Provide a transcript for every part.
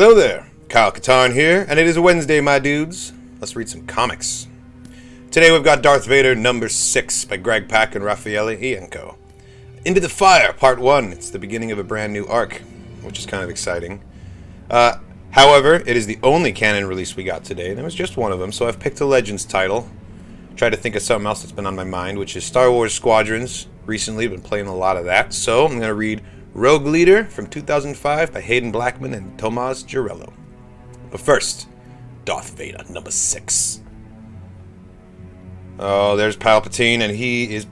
Hello there, Kyle Katarn here, and it is Wednesday, my dudes. Let's read some comics. Today we've got Darth Vader number 6 by Greg Pak and Raffaele Ienco. Into the Fire, part 1. It's the beginning of a brand new arc, which is kind of exciting. However, it is the only canon release we got today, and it was just one of them, so I've picked a Legends title. Tried to think of something else that's been on my mind, which is Star Wars Squadrons. Recently, I've been playing a lot of that, so I'm going to read Rogue Leader from 2005 by Hayden Blackman and Tomas Girello. But first, Darth Vader number 6. Oh, there's Palpatine, and he is...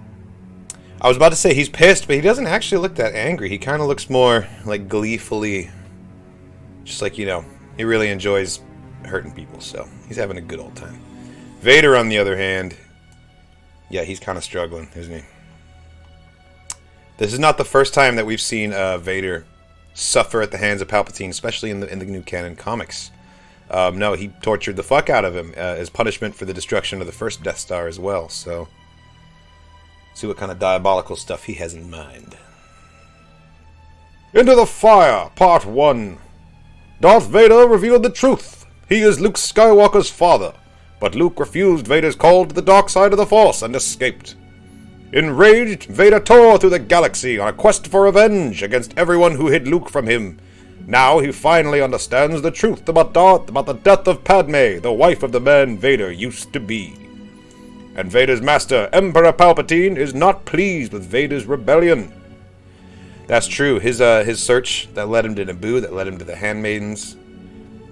I was about to say he's pissed, but he doesn't actually look that angry. He kind of looks more, like, gleefully... Just like, you know, he really enjoys hurting people, so he's having a good old time. Vader, on the other hand... Yeah, he's kind of struggling, isn't he? This is not the first time that we've seen Vader suffer at the hands of Palpatine, especially in the new canon comics. No, he tortured the fuck out of him as punishment for the destruction of the first Death Star as well, so... See what kind of diabolical stuff he has in mind. Into the Fire, Part 1. Darth Vader revealed the truth. He is Luke Skywalker's father, but Luke refused Vader's call to the dark side of the Force and escaped. Enraged, Vader tore through the galaxy on a quest for revenge against everyone who hid Luke from him. Now he finally understands the truth about the death of Padme, the wife of the man Vader used to be. And Vader's master, Emperor Palpatine, is not pleased with Vader's rebellion. That's true. His search that led him to Naboo, that led him to the Handmaidens,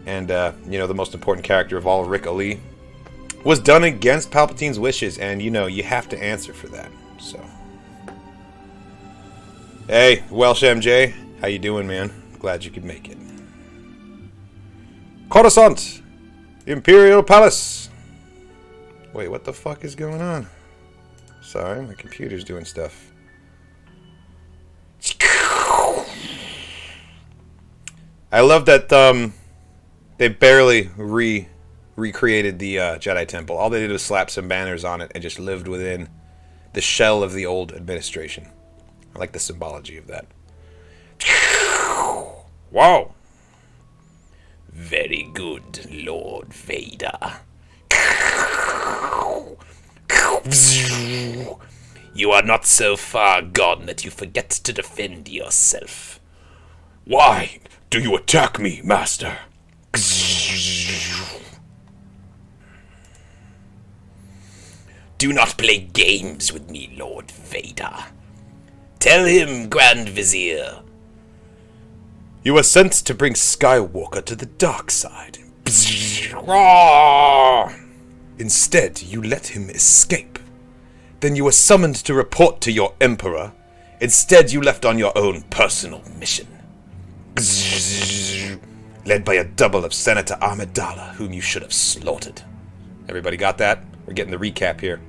and you know, the most important character of all, Rick Ali, was done against Palpatine's wishes, and you know, you have to answer for that. So, hey, Welsh MJ, how you doing, man? Glad you could make it. Coruscant, Imperial Palace. Wait, what the fuck is going on? Sorry, my computer's doing stuff. I love that they barely recreated the Jedi Temple. All they did was slap some banners on it and just lived within the shell of the old administration. I like the symbology of that. Wow. Very good, Lord Vader. You are not so far gone that you forget to defend yourself. Why do you attack me, Master? Do not play games with me, Lord Vader. Tell him, Grand Vizier. You were sent to bring Skywalker to the dark side. Instead, you let him escape. Then you were summoned to report to your Emperor. Instead, you left on your own personal mission. Led by a double of Senator Amidala, whom you should have slaughtered. Everybody got that? We're getting the recap here.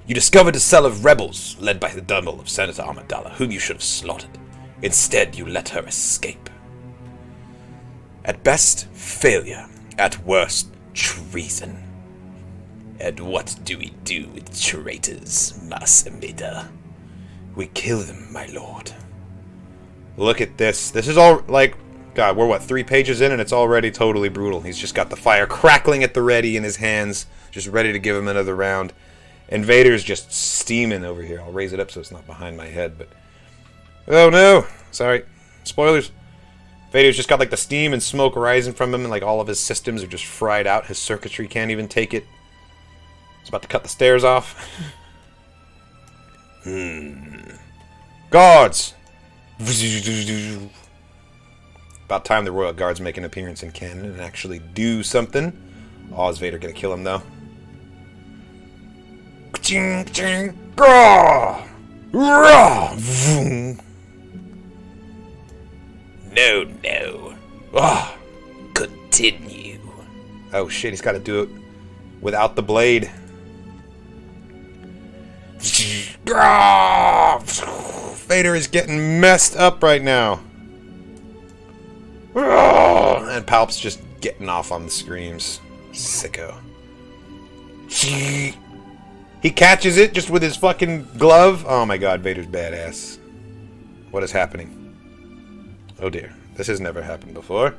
You discovered a cell of rebels, led by the double of Senator Amidala, whom you should have slaughtered. Instead, you let her escape. At best, failure. At worst, treason. And what do we do with traitors, Mas Amida? We kill them, my lord. Look at this. This is all, like... God, we're what, 3 pages in and it's already totally brutal. He's just got the fire crackling at the ready in his hands, just ready to give him another round. And Vader's just steaming over here. I'll raise it up so it's not behind my head, but... Oh no! Sorry. Spoilers. Vader's just got like the steam and smoke rising from him, and like all of his systems are just fried out. His circuitry can't even take it. He's about to cut the stairs off. Guards! About time the Royal Guards make an appearance in canon and actually do something. Oh, is Vader gonna kill him though? No. Oh, continue. Oh shit, he's gotta do it without the blade. Vader is getting messed up right now. And Palp's just getting off on the screams. Sicko. He catches it just with his fucking glove. Oh my god, Vader's badass. What is happening? Oh dear. This has never happened before.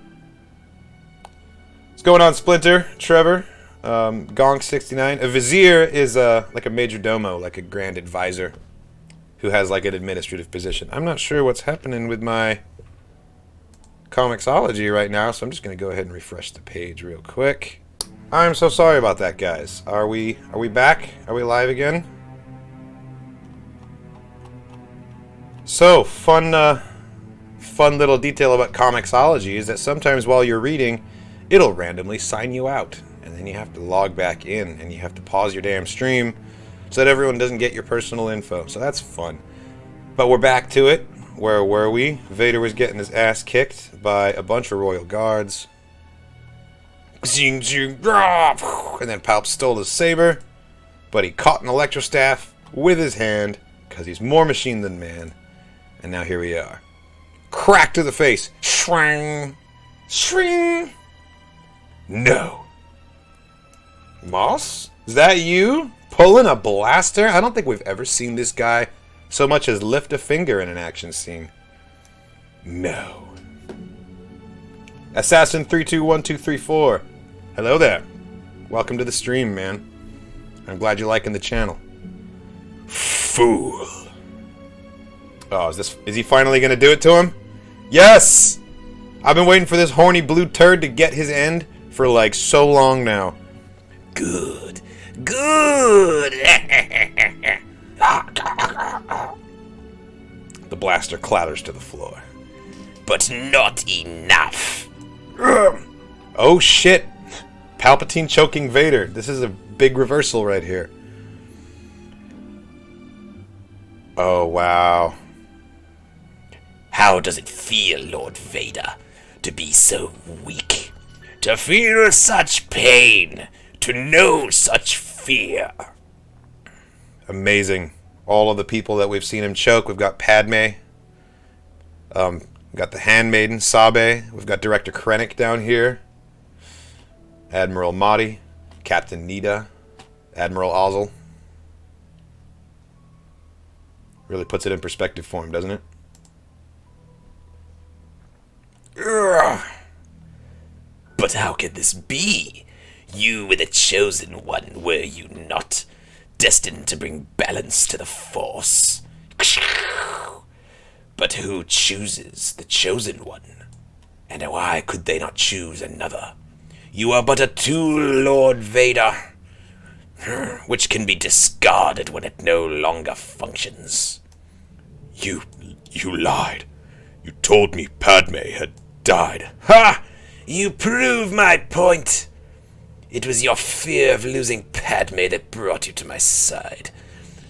What's going on, Splinter? Trevor? Gonk69. A vizier is like a major domo, like a grand advisor who has like an administrative position. I'm not sure what's happening with my comicsology right now, so I'm just going to go ahead and refresh the page real quick. I'm so sorry about that, guys. Are we back? Are we live again? So, fun little detail about comicsology is that sometimes while you're reading, it'll randomly sign you out. And then you have to log back in, and you have to pause your damn stream so that everyone doesn't get your personal info. So that's fun. But we're back to it. Where were we? Vader was getting his ass kicked by a bunch of royal guards. And then Palp stole his saber, but he caught an electrostaff with his hand because he's more machine than man. And now here we are. Crack to the face. Shwang. Shring. No. Moss? Is that you? Pulling a blaster? I don't think we've ever seen this guy so much as lift a finger in an action scene. No. Assassin 321234. Hello there. Welcome to the stream, man. I'm glad you're liking the channel. Fool. Oh, is he finally gonna do it to him? Yes! I've been waiting for this horny blue turd to get his end for like so long now. Good. Good! The blaster clatters to the floor. But not enough. Oh shit. Palpatine choking Vader. This is a big reversal right here. Oh wow. How does it feel, Lord Vader, to be so weak? To feel such pain? To know such fear? Amazing. All of the people that we've seen him choke. We've got Padme. We've got the handmaiden, Sabe. We've got Director Krennic down here. Admiral Mahdi. Captain Nita. Admiral Ozzel. Really puts it in perspective for him, doesn't it? Ugh. But how could this be? You were the chosen one, were you not? Destined to bring balance to the Force. But who chooses the chosen one? And why could they not choose another? You are but a tool, Lord Vader, which can be discarded when it no longer functions. You lied. You told me Padme had died. Ha! You prove my point. It was your fear of losing Padme that brought you to my side.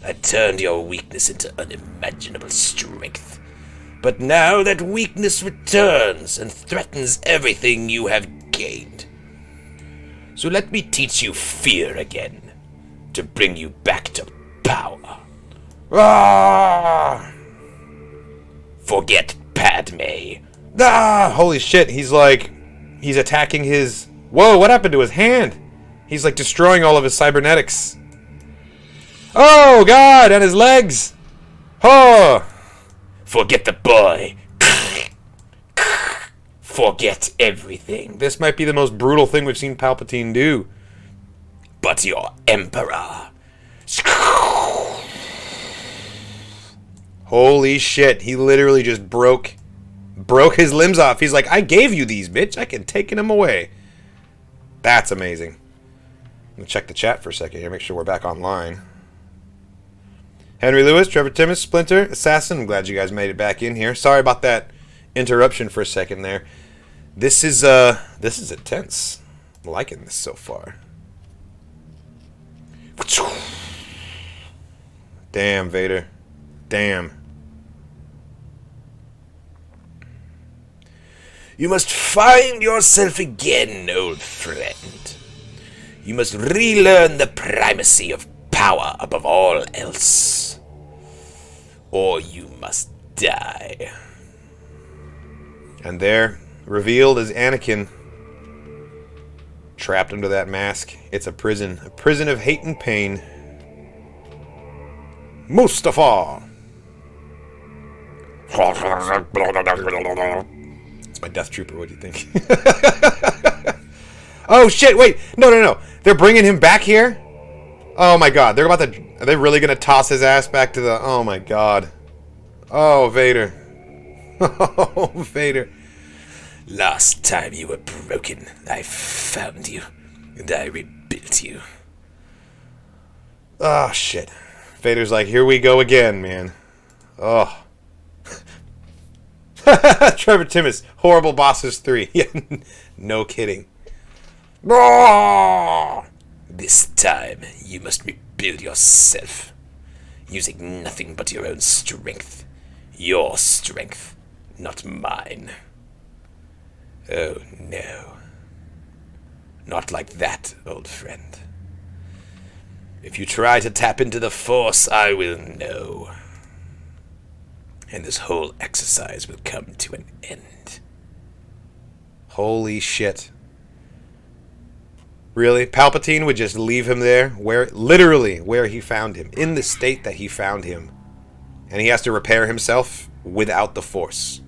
I turned your weakness into unimaginable strength. But now that weakness returns and threatens everything you have gained. So let me teach you fear again, to bring you back to power. Ah! Forget Padme. Ah! Holy shit, he's attacking his... Whoa, what happened to his hand? He's like destroying all of his cybernetics. Oh, God, and his legs. Oh. Forget the boy. Forget everything. This might be the most brutal thing we've seen Palpatine do. But your Emperor. Holy shit, he literally just broke his limbs off. He's like, I gave you these, bitch. I can take them away. That's amazing. I'm going to check the chat for a second here, make sure we're back online. Henry Lewis, Trevor Timmis, Splinter, Assassin, I'm glad you guys made it back in here. Sorry about that interruption for a second there. This is intense. I'm liking this so far. Damn, Vader. Damn. You must find yourself again, old friend. You must relearn the primacy of power above all else. Or you must die. And there, revealed as Anakin, trapped under that mask. It's a prison of hate and pain. Mustafa! It's my Death Trooper. What do you think? Oh, shit. Wait. No. They're bringing him back here? Oh, my God. They're about to... Are they really going to toss his ass back to the... Oh, my God. Oh, Vader. Oh, Vader. Last time you were broken, I found you, and I rebuilt you. Oh, shit. Vader's like, here we go again, man. Oh. Trevor Timmis, Horrible Bosses 3. Yeah, no kidding. This time, you must rebuild yourself, using nothing but your own strength. Your strength, not mine. Oh, no. Not like that, old friend. If you try to tap into the Force, I will know. And this whole exercise will come to an end. Holy shit. Really? Palpatine would just leave him there? Literally where he found him. In the state that he found him. And he has to repair himself without the Force.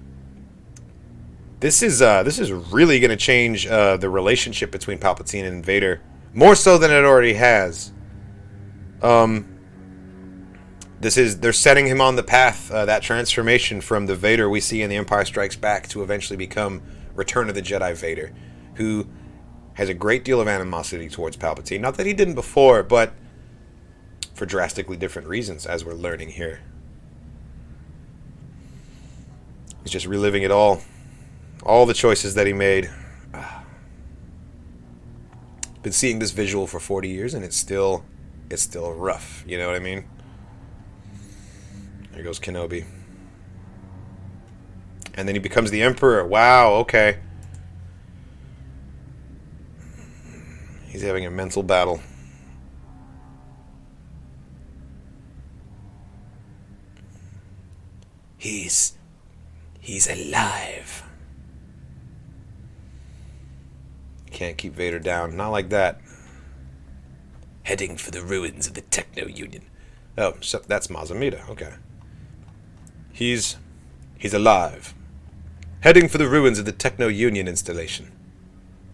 This is really going to change the relationship between Palpatine and Vader. More so than it already has. They're setting him on the path, that transformation from the Vader we see in The Empire Strikes Back to eventually become Return of the Jedi Vader, who has a great deal of animosity towards Palpatine. Not that he didn't before, but for drastically different reasons, as we're learning here. He's just reliving it all. All the choices that he made. Been seeing this visual for 40 years, and it's still rough. You know what I mean? There goes Kenobi. And then he becomes the Emperor. Wow, okay. He's having a mental battle. He's alive. Can't keep Vader down. Not like that. Heading for the ruins of the Techno Union. Oh, so that's Mazamida. Okay. He's alive. Heading for the ruins of the Techno Union installation.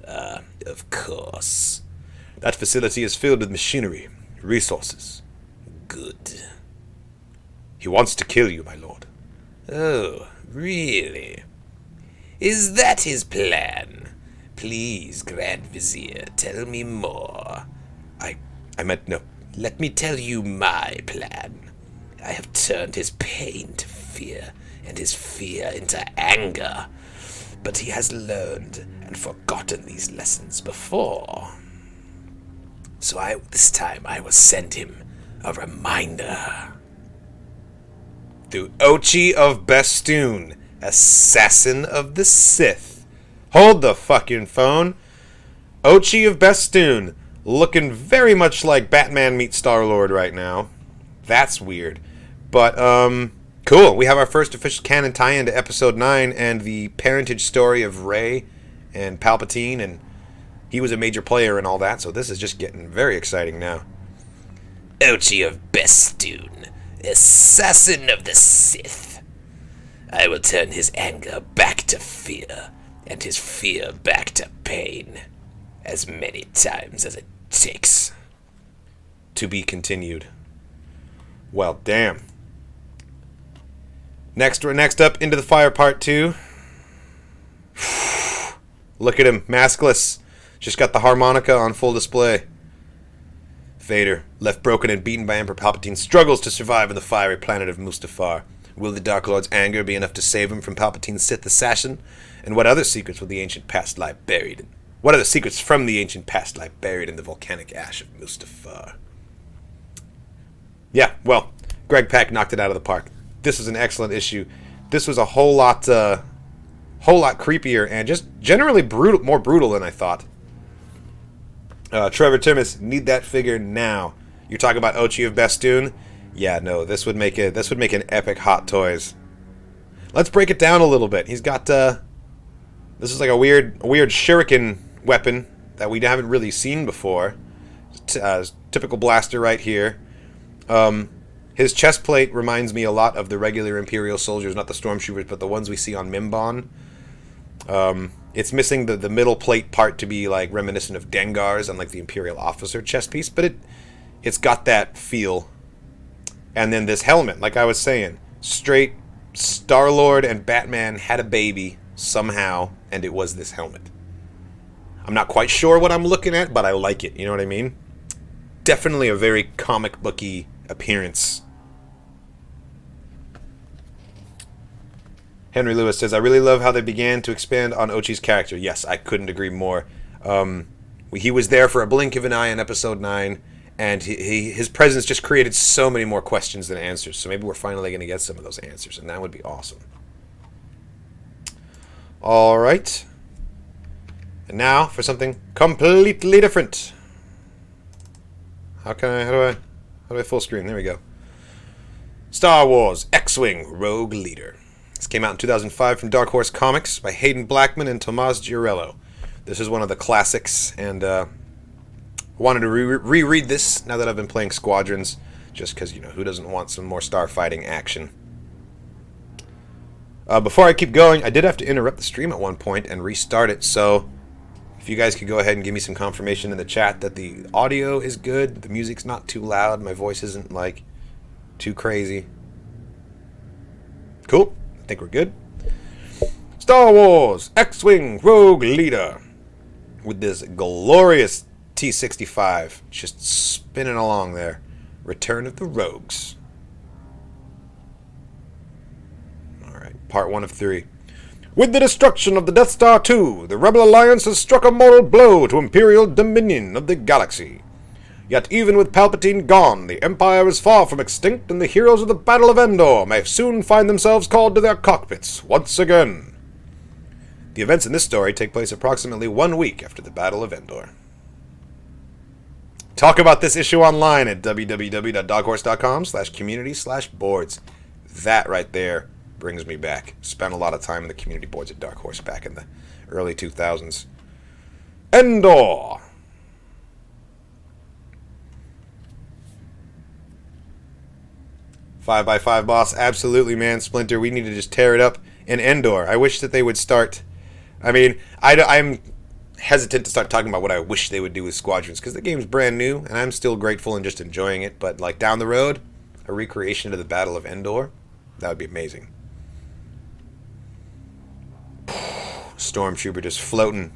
Of course. That facility is filled with machinery, resources. Good. He wants to kill you, my lord. Oh, really? Is that his plan? Please, Grand Vizier, tell me more. I meant no. Let me tell you my plan. I have turned his pain to fear, and his fear into anger. But he has learned and forgotten these lessons before. So this time I will send him a reminder. Through Ochi of Bestoon, Assassin of the Sith. Hold the fucking phone. Ochi of Bestoon, looking very much like Batman meets Star-Lord right now. That's weird. But, cool. We have our first official canon tie-in to Episode 9 and the parentage story of Rey and Palpatine, and he was a major player in all that, so this is just getting very exciting now. Ochi of Bestoon, Assassin of the Sith. I will turn his anger back to fear, and his fear back to pain, as many times as it takes. To be continued. Well, damn. Next up, Into the Fire Part 2. Look at him, maskless. Just got the harmonica on full display. Vader, left broken and beaten by Emperor Palpatine, struggles to survive on the fiery planet of Mustafar. Will the Dark Lord's anger be enough to save him from Palpatine's Sith assassin? And what other secrets will the ancient past lie buried in? What are the secrets from the ancient past lie buried in the volcanic ash of Mustafar? Yeah, well, Greg Pak knocked it out of the park. This was an excellent issue. This was a whole lot creepier and just generally more brutal than I thought. Trevor Timmis, need that figure now. You're talking about Ochi of Bestoon? Yeah, no, this would make an epic Hot Toys. Let's break it down a little bit. He's got this is like a weird shuriken weapon that we haven't really seen before. Typical blaster right here. His chest plate reminds me a lot of the regular Imperial soldiers, not the stormtroopers, but the ones we see on Mimban. It's missing the middle plate part to be like reminiscent of Dengar's and like the Imperial officer chest piece, but it's got that feel. And then this helmet, like I was saying, straight Star-Lord and Batman had a baby somehow, and it was this helmet. I'm not quite sure what I'm looking at, but I like it, you know what I mean? Definitely a very comic booky appearance. Henry Lewis says, I really love how they began to expand on Ochi's character. Yes, I couldn't agree more. He was there for a blink of an eye in episode 9, and his presence just created so many more questions than answers. So maybe we're finally going to get some of those answers, and that would be awesome. All right. And now for something completely different. How do I full screen? There we go. Star Wars X-Wing Rogue Leader. This came out in 2005 from Dark Horse Comics by Hayden Blackman and Tomás Giorello. This is one of the classics, and I wanted to reread this now that I've been playing Squadrons, just because, you know, who doesn't want some more starfighting action? Before I keep going, I did have to interrupt the stream at one point and restart it, so if you guys could go ahead and give me some confirmation in the chat that the audio is good, the music's not too loud, my voice isn't, like, too crazy. Cool. I think we're good. Star Wars X-Wing Rogue Leader with this glorious T-65 just spinning along there. Return of the Rogues. Alright, part 1 of 3. With the destruction of the Death Star 2, the Rebel Alliance has struck a mortal blow to Imperial dominion of the galaxy. Yet even with Palpatine gone, the Empire is far from extinct, and the heroes of the Battle of Endor may soon find themselves called to their cockpits once again. The events in this story take place approximately 1 week after the Battle of Endor. Talk about this issue online at www.darkhorse.com/community/boards. That right there brings me back. Spent a lot of time in the community boards at Dark Horse back in the early 2000s. Endor! Five by 5 boss, absolutely, man. Splinter, we need to just tear it up in Endor. I wish that they would start. I mean, I'm hesitant to start talking about what I wish they would do with Squadrons, because the game's brand new, and I'm still grateful and just enjoying it. But, like, down the road, a recreation of the Battle of Endor, that would be amazing. Stormtrooper just floating.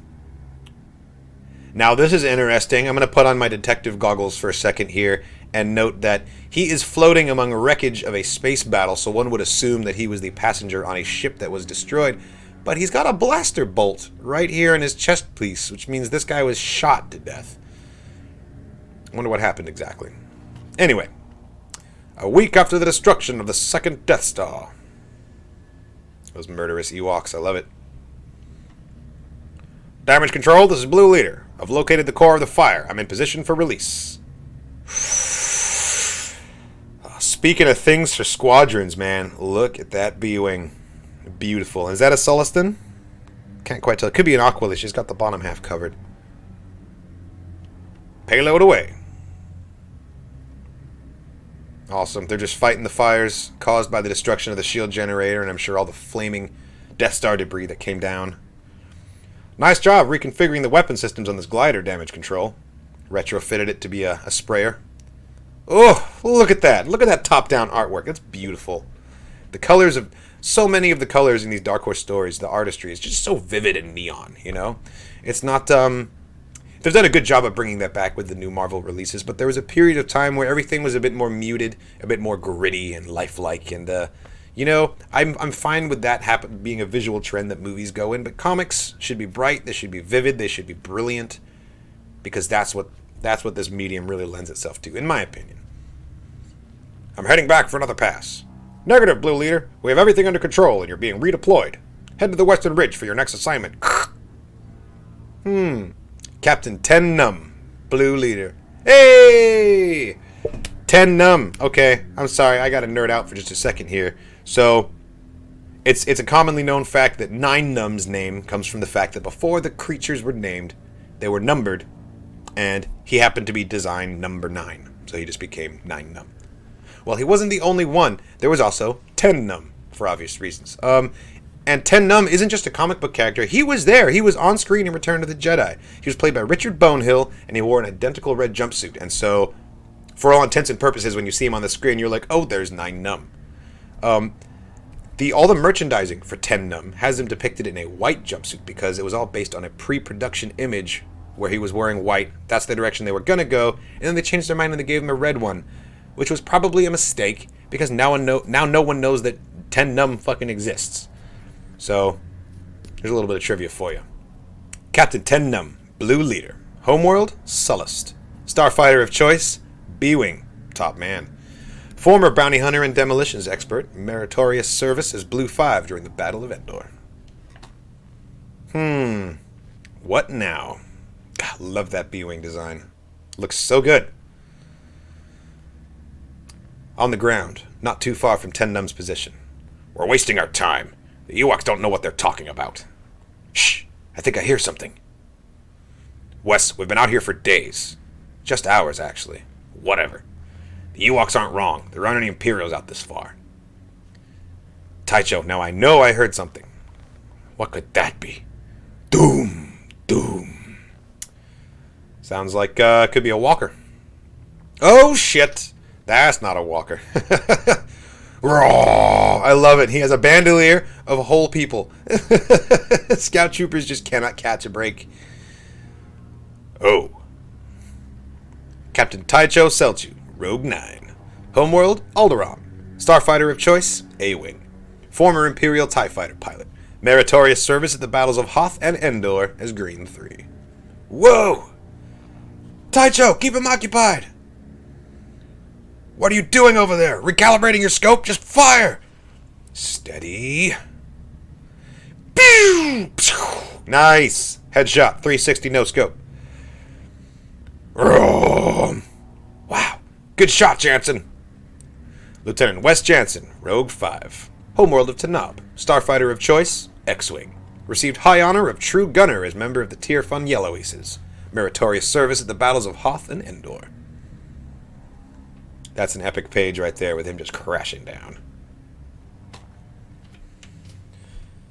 Now, this is interesting. I'm going to put on my detective goggles for a second here and note that he is floating among wreckage of a space battle, so one would assume that he was the passenger on a ship that was destroyed. But he's got a blaster bolt right here in his chest piece, which means this guy was shot to death. I wonder what happened exactly. Anyway, a week after the destruction of the second Death Star. Those murderous Ewoks, I love it. Damage control, this is Blue Leader. I've located the core of the fire. I'm in position for release. Speaking of things for Squadrons, man, look at that B-Wing. Beautiful. Is that a Sullustan? Can't quite tell. It could be an Aquila. She's got the bottom half covered. Payload away. Awesome. They're just fighting the fires caused by the destruction of the shield generator, and I'm sure all the flaming Death Star debris that came down. Nice job reconfiguring the weapon systems on this glider, damage control. Retrofitted it to be a sprayer. Oh, look at that. Look at that top-down artwork. That's beautiful. The colors of... So many of the colors in these Dark Horse stories, the artistry is just so vivid and neon, you know? It's not... They've done a good job of bringing that back with the new Marvel releases, but there was a period of time where everything was a bit more muted, a bit more gritty and lifelike, and, you know, I'm fine with that being a visual trend that movies go in, but comics should be bright, they should be vivid, they should be brilliant, because that's what this medium really lends itself to, in my opinion. I'm heading back for another pass. Negative, Blue Leader. We have everything under control, and you're being redeployed. Head to the Western Ridge for your next assignment. Captain Ten Num, Blue Leader. Hey! Ten Num. Okay, I'm sorry. I got to nerd out for just a second here. So, it's a commonly known fact that Nine Num's name comes from the fact that before the creatures were named, they were numbered, and he happened to be design number 9. So he just became Nine Num. Well, he wasn't the only one. There was also Ten Num, for obvious reasons. And Ten Numb isn't just a comic book character. He was there. He was on screen in Return of the Jedi. He was played by Richard Bonehill, and he wore an identical red jumpsuit. And so, for all intents and purposes, when you see him on the screen, you're like, oh, there's Nine Numb. All the merchandising for Ten Numb has him depicted in a white jumpsuit because it was all based on a pre-production image where he was wearing white. That's the direction they were going to go. And then they changed their mind and they gave him a red one, which was probably a mistake because now no one knows that Ten Numb fucking exists. So, here's a little bit of trivia for you. Captain Ten Numb, Blue Leader. Homeworld, Sullust. Starfighter of Choice, B-Wing, Top Man. Former bounty hunter and demolitions expert, meritorious service as Blue 5 during the Battle of Endor. What now? God, love that B-Wing design. Looks so good. On the ground, not too far from Ten Numb's position. We're wasting our time. The Ewoks don't know what they're talking about. Shh! I think I hear something. Wes, we've been out here for days. Just hours, actually. Whatever. The Ewoks aren't wrong. There aren't any Imperials out this far. Taicho, now I know I heard something. What could that be? Doom! Doom! Sounds like, could be a walker. Oh, shit! That's not a walker. Raw! I love it. He has a bandolier of whole people. Scout troopers just cannot catch a break. Oh. Captain Taicho Selchu, Rogue 9. Homeworld, Alderaan. Starfighter of Choice, A-Wing. Former Imperial TIE Fighter pilot. Meritorious service at the battles of Hoth and Endor as Green 3. Whoa! Taicho, keep him occupied! What are you doing over there? Recalibrating your scope? Just fire! Steady. Pew! Nice! Headshot, 360 no scope. Wow. Good shot, Jansen. Lieutenant Wes Jansen, Rogue 5. Homeworld of Tanab. Starfighter of Choice, X-Wing. Received high honor of True Gunner as member of the Tier Fun Yellow Aces. Meritorious service at the battles of Hoth and Endor. That's an epic page right there with him just crashing down.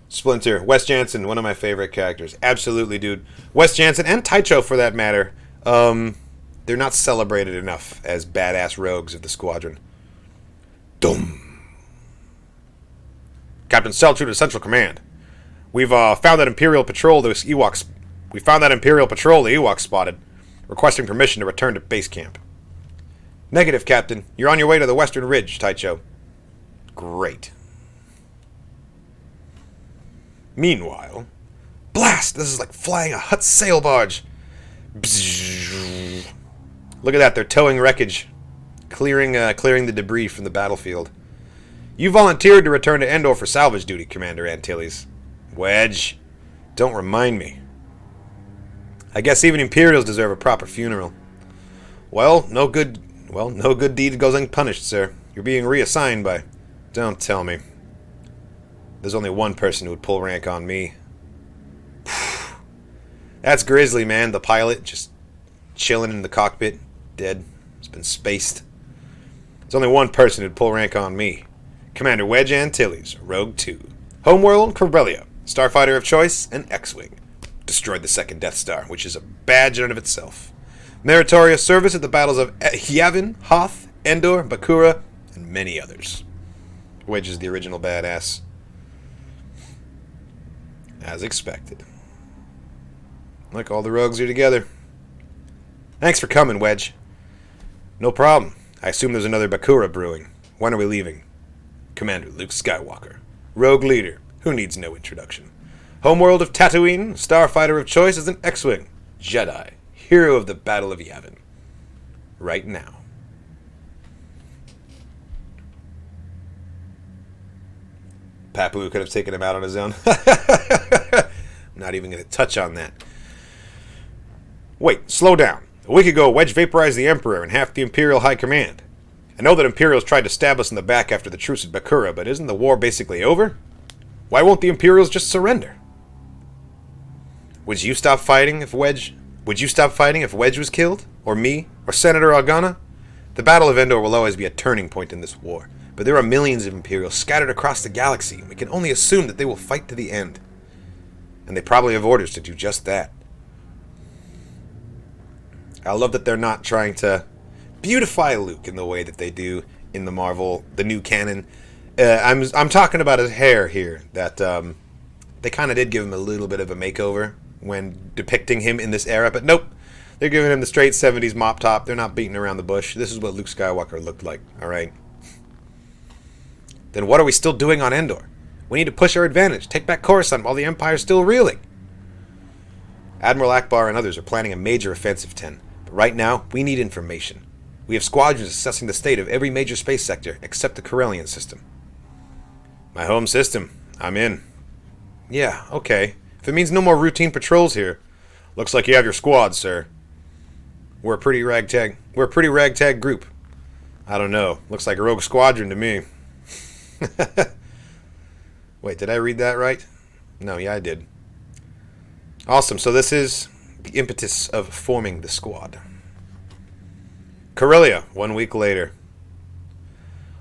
Splinter, Wes Jansen, one of my favorite characters. Absolutely, dude. Wes Jansen and Taicho, for that matter. They're not celebrated enough as badass rogues of the squadron. Dum. Captain Seltru to Central Command. We've found that Imperial patrol the Ewoks. We found that Imperial patrol the Ewoks spotted, requesting permission to return to base camp. Negative, Captain. You're on your way to the Western Ridge, Taicho. Great. Meanwhile, blast! This is like flying a Hutt sail barge. Bzzz. Look at that, they're towing wreckage, clearing the debris from the battlefield. You volunteered to return to Endor for salvage duty, Commander Antilles. Wedge, don't remind me. I guess even Imperials deserve a proper funeral. Well, no good deed goes unpunished, sir. You're being reassigned by... Don't tell me. There's only one person who would pull rank on me. That's Grizzly, man, the pilot, just chilling in the cockpit, dead. He's been spaced. There's only one person who'd pull rank on me. Commander Wedge Antilles, Rogue 2. Homeworld, Corellia. Starfighter of Choice, and X-Wing. Destroyed the second Death Star, which is a badge in and of itself. Meritorious service at the battles of Yavin, Hoth, Endor, Bakura, and many others. Wedge is the original badass. As expected. Like all the rogues are together. Thanks for coming, Wedge. No problem. I assume there's another Bakura brewing. When are we leaving? Commander Luke Skywalker. Rogue leader, who needs no introduction. Homeworld of Tatooine, Starfighter of Choice is an X-Wing. Jedi, hero of the Battle of Yavin. Right now. Papu could have taken him out on his own. I'm not even going to touch on that. Wait, slow down. A week ago, Wedge vaporized the Emperor and half the Imperial High Command. I know that Imperials tried to stab us in the back after the truce at Bakura, but isn't the war basically over? Why won't the Imperials just surrender? Would you stop fighting if Wedge was killed? Or me? Or Senator Organa? The Battle of Endor will always be a turning point in this war. but there are millions of Imperials scattered across the galaxy. We can only assume that they will fight to the end. And they probably have orders to do just that. I love that they're not trying to beautify Luke in the way that they do in the Marvel, the new canon. I'm talking about his hair here, that they kind of did give him a little bit of a makeover when depicting him in this era, but nope. They're giving him the straight 70s mop top. They're not beating around the bush. This is what Luke Skywalker looked like, alright? Then what are we still doing on Endor? We need to push our advantage, take back Coruscant while the Empire's still reeling. Admiral Akbar and others are planning a major offensive, 10. But right now, we need information. We have squadrons assessing the state of every major space sector except the Corellian system. My home system. I'm in. Yeah, okay. If it means no more routine patrols here. Looks like you have your squad, sir. We're a pretty ragtag group. I don't know. Looks like a rogue squadron to me. Wait, did I read that right? No, yeah, I did. Awesome. So this is the impetus of forming the squad. Corellia, 1 week later.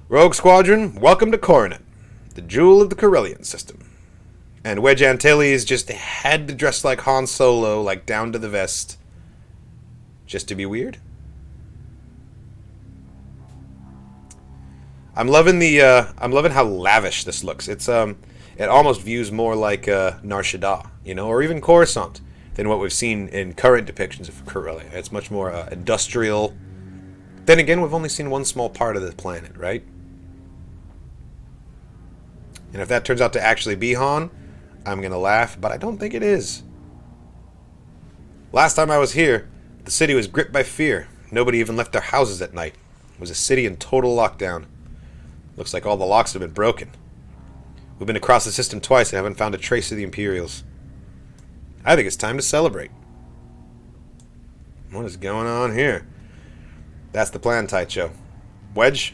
Rogue Squadron, welcome to Coronet, the jewel of the Corellian system. And Wedge Antilles just had to dress like Han Solo, like down to the vest. Just to be weird? I'm loving how lavish this looks. It's it almost views more like Nar Shaddaa, you know, or even Coruscant than what we've seen in current depictions of Corellia. It's much more industrial. Then again, we've only seen one small part of the planet, right? And if that turns out to actually be Han, I'm gonna laugh, but I don't think it is. Last time I was here, the city was gripped by fear. Nobody even left their houses at night. It was a city in total lockdown. Looks like all the locks have been broken. We've been across the system twice and haven't found a trace of the Imperials. I think it's time to celebrate. What is going on here? That's the plan, Taicho. Wedge,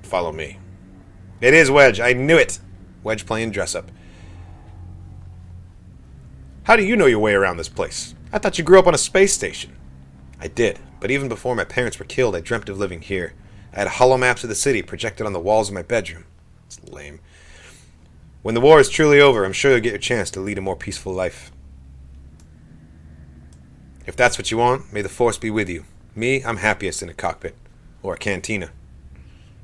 follow me. It is Wedge. I knew it. Wedge playing dress-up. How do you know your way around this place? I thought you grew up on a space station. I did, but even before my parents were killed, I dreamt of living here. I had hollow maps of the city projected on the walls of my bedroom. It's lame. When the war is truly over, I'm sure you'll get your chance to lead a more peaceful life. If that's what you want, may the Force be with you. Me, I'm happiest in a cockpit. Or a cantina.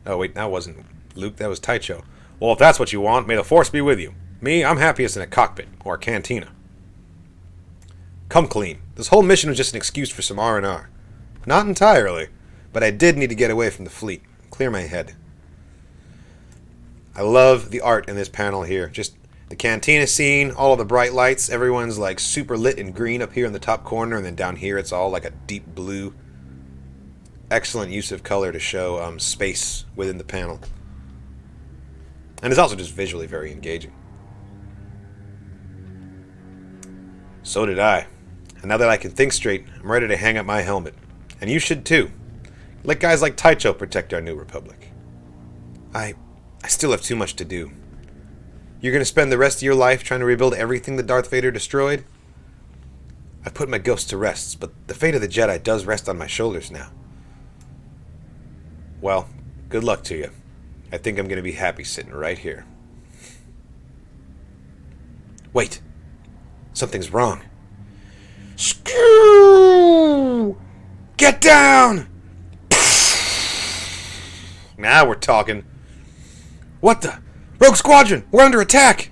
Oh, wait, that wasn't Luke, that was Taicho. Well, if that's what you want, may the Force be with you. Me, I'm happiest in a cockpit. Or a cantina. Come clean. This whole mission was just an excuse for some R&R. Not entirely, but I did need to get away from the fleet. Clear my head. I love the art in this panel here. Just the cantina scene, all of the bright lights. Everyone's like super lit and green up here in the top corner, and then down here it's all like a deep blue. Excellent use of color to show space within the panel. And it's also just visually very engaging. So did I. And now that I can think straight, I'm ready to hang up my helmet. And you should too. Let guys like Taicho protect our new republic. I still have too much to do. You're going to spend the rest of your life trying to rebuild everything that Darth Vader destroyed? I've put my ghost to rest, but the fate of the Jedi does rest on my shoulders now. Well, good luck to you. I think I'm going to be happy sitting right here. Wait. Something's wrong. Screw! Get down! Now we're talking. What the? Rogue Squadron! We're under attack!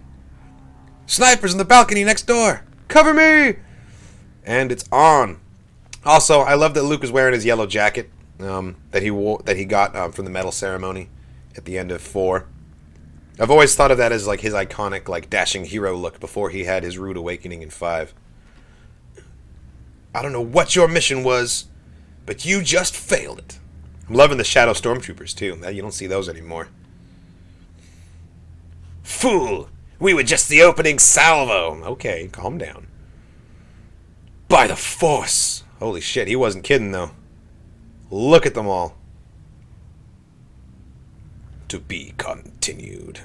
Snipers on the balcony next door! Cover me! And it's on. Also, I love that Luke is wearing his yellow jacket that he got from the medal ceremony at the end of 4. I've always thought of that as like his iconic like dashing hero look before he had his rude awakening in 5. I don't know what your mission was, but you just failed it. I'm loving the Shadow Stormtroopers too. You don't see those anymore. Fool! We were just the opening salvo. Okay, calm down. By the Force! Holy shit, he wasn't kidding though. Look at them all. To be continued.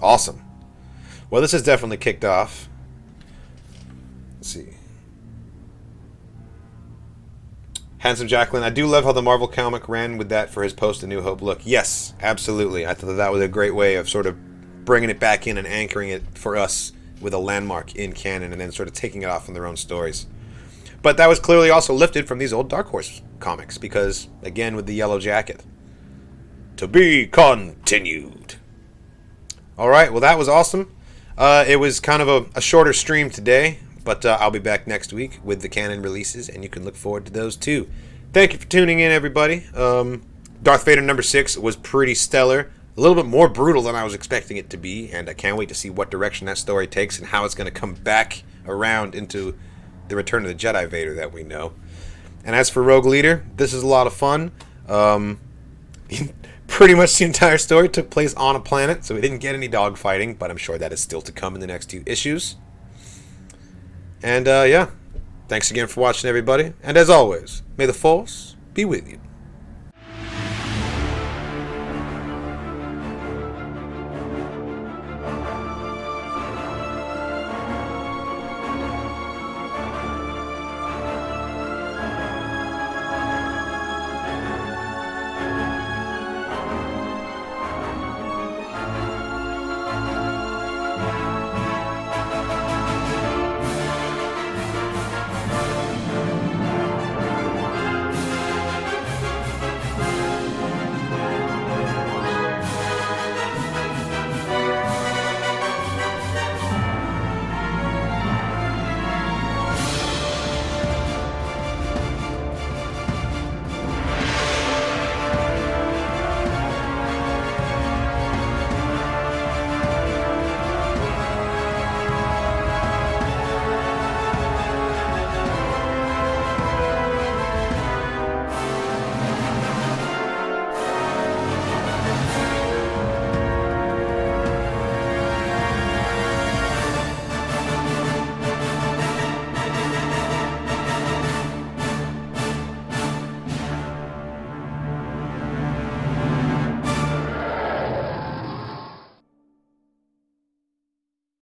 Awesome. Well, this has definitely kicked off. Let's see. Handsome Jacqueline, I do love how the Marvel comic ran with that for his post A New Hope look. Yes, absolutely. I thought that was a great way of sort of bringing it back in and anchoring it for us with a landmark in canon and then sort of taking it off in their own stories. But that was clearly also lifted from these old Dark Horse comics because, again, with the yellow jacket. To be continued. Alright, well that was awesome. It was kind of a shorter stream today. But I'll be back next week with the canon releases, and you can look forward to those too. Thank you for tuning in, everybody. Darth Vader number 6 was pretty stellar. A little bit more brutal than I was expecting it to be, and I can't wait to see what direction that story takes and how it's going to come back around into the Return of the Jedi Vader that we know. And as for Rogue Leader, this is a lot of fun. Pretty much the entire story took place on a planet, so we didn't get any dogfighting, but I'm sure that is still to come in the next 2 issues. And, yeah, thanks again for watching, everybody. And as always, may the Force be with you.